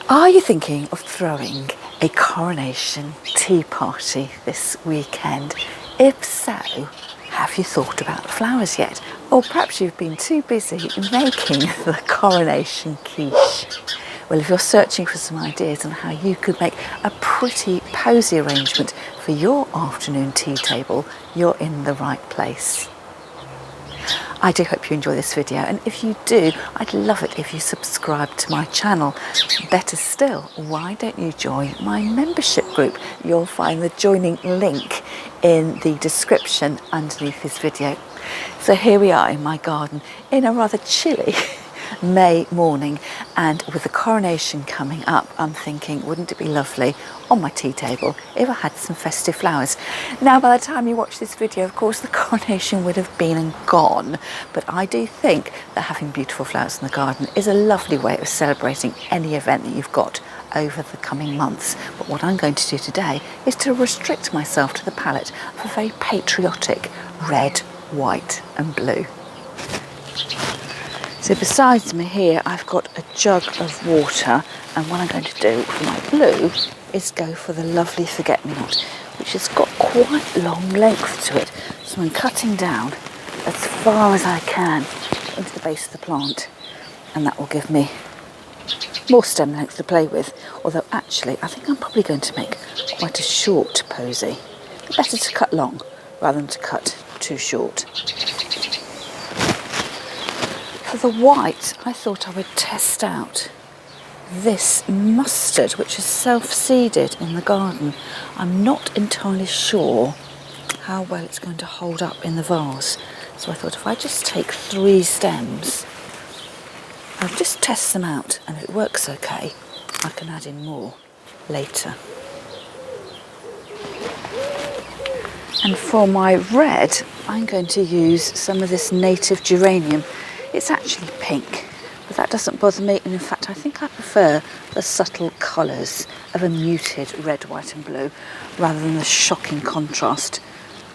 Are you thinking of throwing a coronation tea party this weekend? If so, have you thought about the flowers yet? Or perhaps you've been too busy making the coronation quiche. Well, if you're searching for some ideas on how you could make a pretty posy arrangement for your afternoon tea table, you're in the right place. I do hope you enjoy this video, and if you do, I'd love it if you subscribe to my channel. Better still, why don't you join my membership group? You'll find the joining link in the description underneath this video. So here we are in my garden in a rather chilly May morning, and with the coronation coming up, I'm thinking, wouldn't it be lovely on my tea table if I had some festive flowers? Now, by the time you watch this video, of course, the coronation would have been and gone, but I do think that having beautiful flowers in the garden is a lovely way of celebrating any event that you've got over the coming months. But what I'm going to do today is to restrict myself to the palette of a very patriotic red, white and blue. So besides me here, I've got a jug of water, and what I'm going to do for my blue is go for the lovely forget-me-not, which has got quite long length to it. So I'm cutting down as far as I can into the base of the plant, and that will give me more stem length to play with. Although actually, I think I'm probably going to make quite a short posy. Better to cut long rather than to cut too short. For the white, I thought I would test out this mustard, which is self-seeded in the garden. I'm not entirely sure how well it's going to hold up in the vase. So I thought if I just take 3 stems, I'll just test them out, and if it works okay, I can add in more later. And for my red, I'm going to use some of this native geranium. It's actually pink, but that doesn't bother me, and in fact I think I prefer the subtle colours of a muted red, white and blue rather than the shocking contrast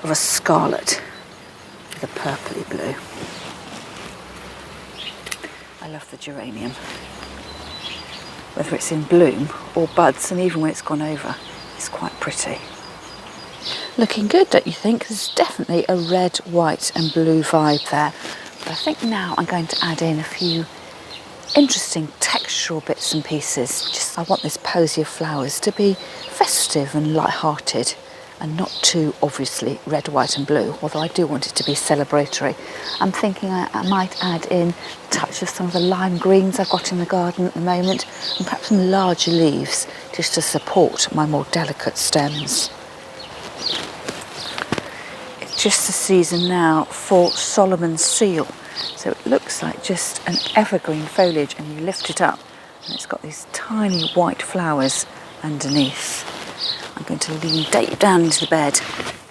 of a scarlet with a purpley blue. I love the geranium, whether it's in bloom or buds, and even when it's gone over, it's quite pretty. Looking good, don't you think? There's definitely a red, white and blue vibe there. But I think now I'm going to add in a few interesting textural bits and pieces. I want this posy of flowers to be festive and light-hearted and not too obviously red, white and blue, although I do want it to be celebratory. I'm thinking I might add in a touch of some of the lime greens I've got in the garden at the moment, and perhaps some larger leaves just to support my more delicate stems. Just the season now for Solomon's seal, so it looks like just an evergreen foliage, and you lift it up and it's got these tiny white flowers underneath. I'm going to lean deep down into the bed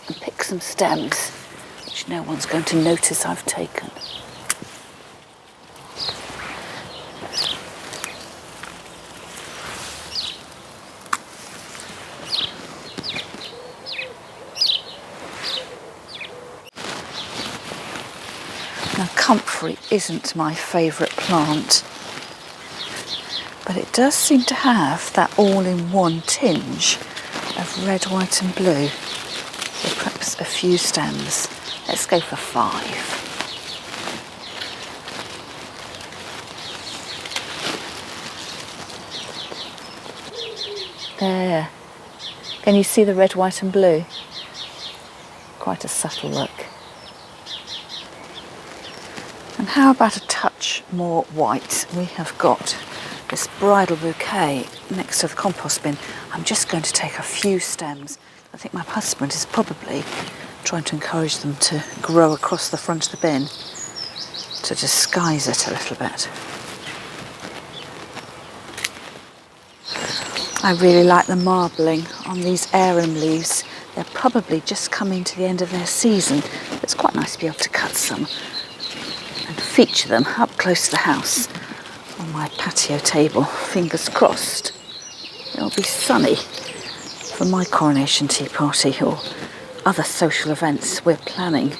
and pick some stems which no one's going to notice I've taken. Now, comfrey isn't my favourite plant, but it does seem to have that all-in-one tinge of red, white and blue. So perhaps a few stems. Let's go for 5. There. Can you see the red, white and blue? Quite a subtle look. And how about a touch more white? We have got this bridal bouquet next to the compost bin. I'm just going to take a few stems. I think my husband is probably trying to encourage them to grow across the front of the bin to disguise it a little bit. I really like the marbling on these arum leaves. They're probably just coming to the end of their season. It's quite nice to be able to cut some and feature them up close to the house on my patio table. Fingers crossed it'll be sunny for my coronation tea party or other social events we're planning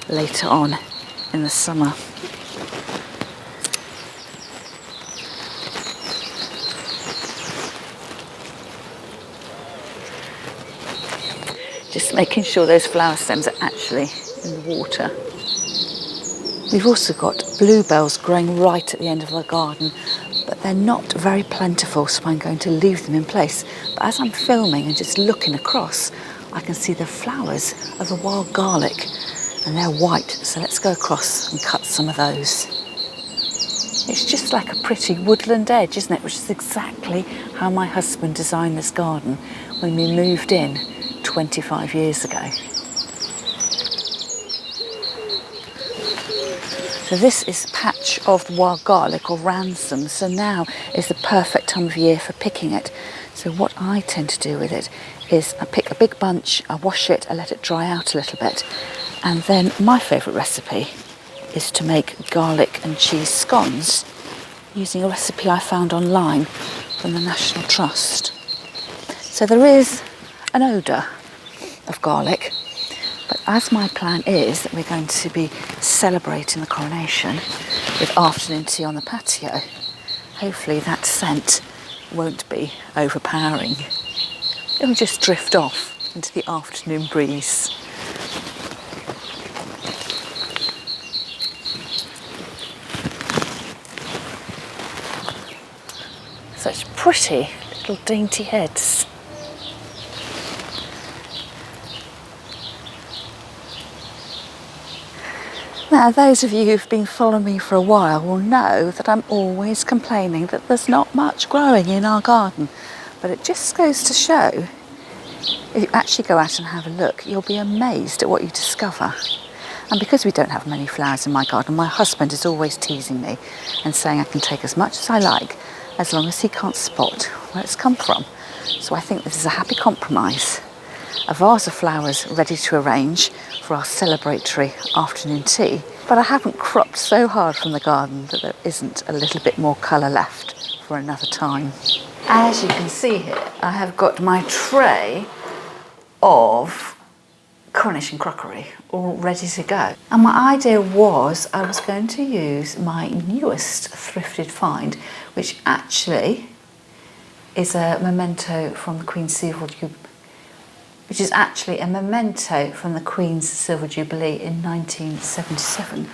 later on in the summer. Just making sure those flower stems are actually in the water. We've also got bluebells growing right at the end of our garden, but they're not very plentiful, so I'm going to leave them in place. But as I'm filming and just looking across, I can see the flowers of the wild garlic, and they're white, so let's go across and cut some of those. It's just like a pretty woodland edge, isn't it? Which is exactly how my husband designed this garden when we moved in 25 years ago. So this is a patch of wild garlic or ransom, so now is the perfect time of year for picking it. So what I tend to do with it is I pick a big bunch, I wash it, I let it dry out a little bit, and then my favourite recipe is to make garlic and cheese scones using a recipe I found online from the National Trust. So there is an odour of garlic, but as my plan is that we're going to be celebrating the coronation with afternoon tea on the patio, hopefully that scent won't be overpowering. It'll just drift off into the afternoon breeze. Such pretty little dainty heads. Now, those of you who've been following me for a while will know that I'm always complaining that there's not much growing in our garden. But it just goes to show, if you actually go out and have a look, you'll be amazed at what you discover. And because we don't have many flowers in my garden, my husband is always teasing me and saying I can take as much as I like, as long as he can't spot where it's come from. So I think this is a happy compromise. A vase of flowers ready to arrange for our celebratory afternoon tea, but I haven't cropped so hard from the garden that there isn't a little bit more colour left for another time. As you can see here, I have got my tray of Coronation crockery all ready to go. And my idea was I was going to use my newest thrifted find, which actually is a memento from the Queen's Silver Jubilee, which is actually a memento from the Queen's Silver Jubilee in 1977. It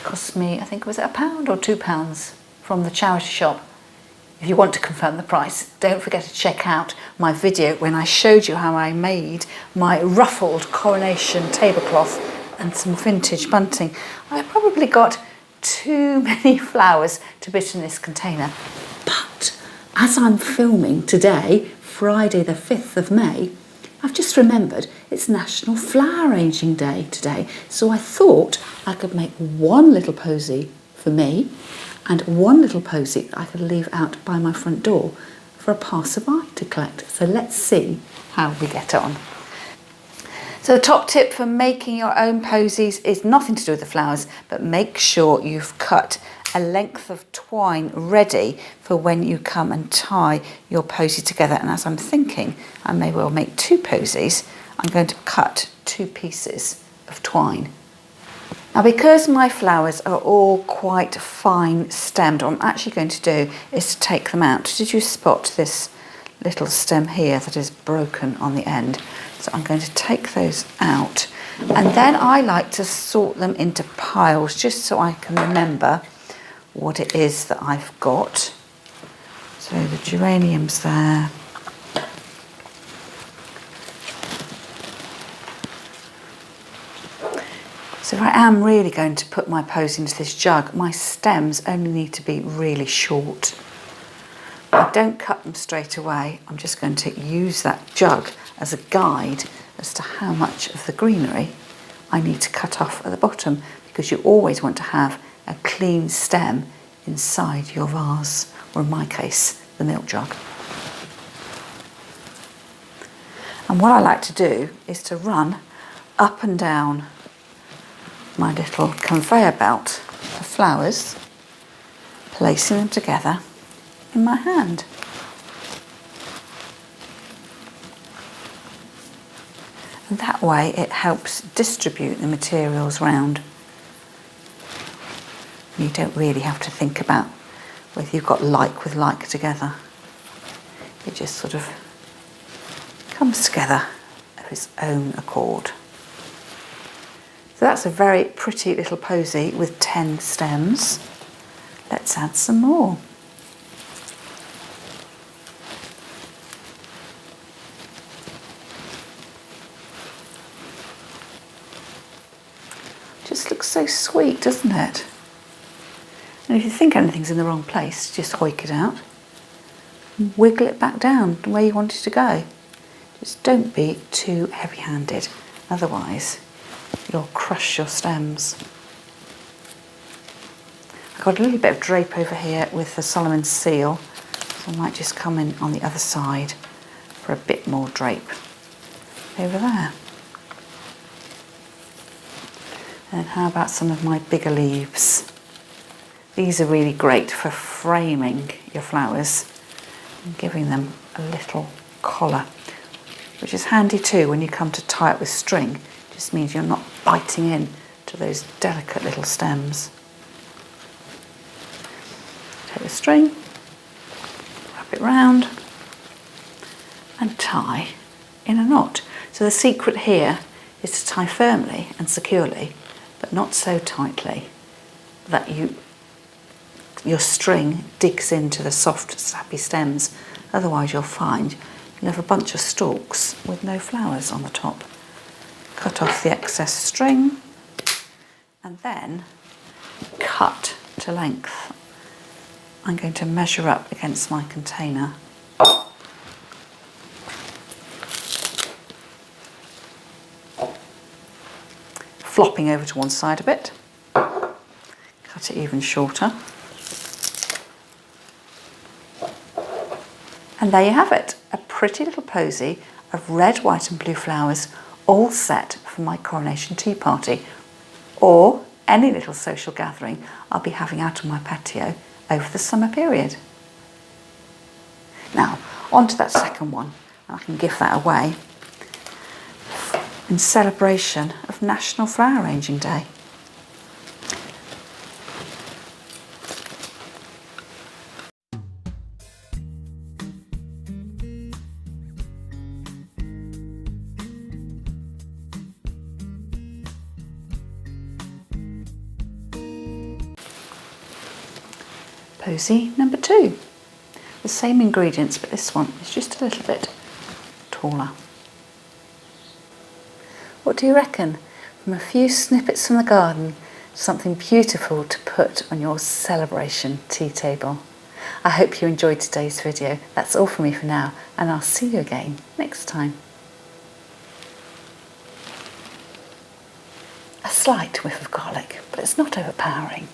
cost me, I think, was it £1 or £2 from the charity shop. If you want to confirm the price, don't forget to check out my video when I showed you how I made my ruffled coronation tablecloth and some vintage bunting. I probably got too many flowers to fit in this container. But as I'm filming today, Friday the 5th of May, I've just remembered it's National Flower Arranging Day today, so I thought I could make one little posy for me and one little posy I could leave out by my front door for a passerby to collect. So let's see how we get on. So the top tip for making your own posies is nothing to do with the flowers, but make sure you've cut a length of twine ready for when you come and tie your posy together. And as I'm thinking I may well make two posies, I'm going to cut 2 pieces of twine. Now, because my flowers are all quite fine stemmed, what I'm actually going to do is to take them out. Did you spot this little stem here that is broken on the end? So I'm going to take those out, and then I like to sort them into piles just so I can remember what it is that I've got. So the geraniums there. So if I am really going to put my posy into this jug, my stems only need to be really short. I don't cut them straight away. I'm just going to use that jug as a guide as to how much of the greenery I need to cut off at the bottom, because you always want to have a clean stem inside your vase, or in my case, the milk jug. And what I like to do is to run up and down my little conveyor belt of flowers, placing them together in my hand. And that way it helps distribute the materials round. You don't really have to think about whether you've got like with like together. It just sort of comes together of its own accord. So that's a very pretty little posy with 10 stems. Let's add some more. Just looks so sweet, doesn't it? And if you think anything's in the wrong place, just hoik it out and wiggle it back down to where you want it to go. Just don't be too heavy-handed, otherwise you'll crush your stems. I've got a little bit of drape over here with the Solomon's seal, so I might just come in on the other side for a bit more drape over there. And how about some of my bigger leaves? These are really great for framing your flowers and giving them a little collar, which is handy too when you come to tie it with string. It just means you're not biting in to those delicate little stems. Take the string, wrap it round and tie in a knot. So the secret here is to tie firmly and securely, but not so tightly that your string digs into the soft, sappy stems. Otherwise you'll find you'll have a bunch of stalks with no flowers on the top. Cut off the excess string and then cut to length. I'm going to measure up against my container. Flopping over to one side a bit. Cut it even shorter. And there you have it, a pretty little posy of red, white and blue flowers, all set for my coronation tea party, or any little social gathering I'll be having out on my patio over the summer period. Now, on to that second one. I can give that away in celebration of National Flower Arranging Day. Posy number 2. The same ingredients, but this one is just a little bit taller. What do you reckon? From a few snippets from the garden, something beautiful to put on your celebration tea table. I hope you enjoyed today's video. That's all from me for now, and I'll see you again next time. A slight whiff of garlic, but it's not overpowering.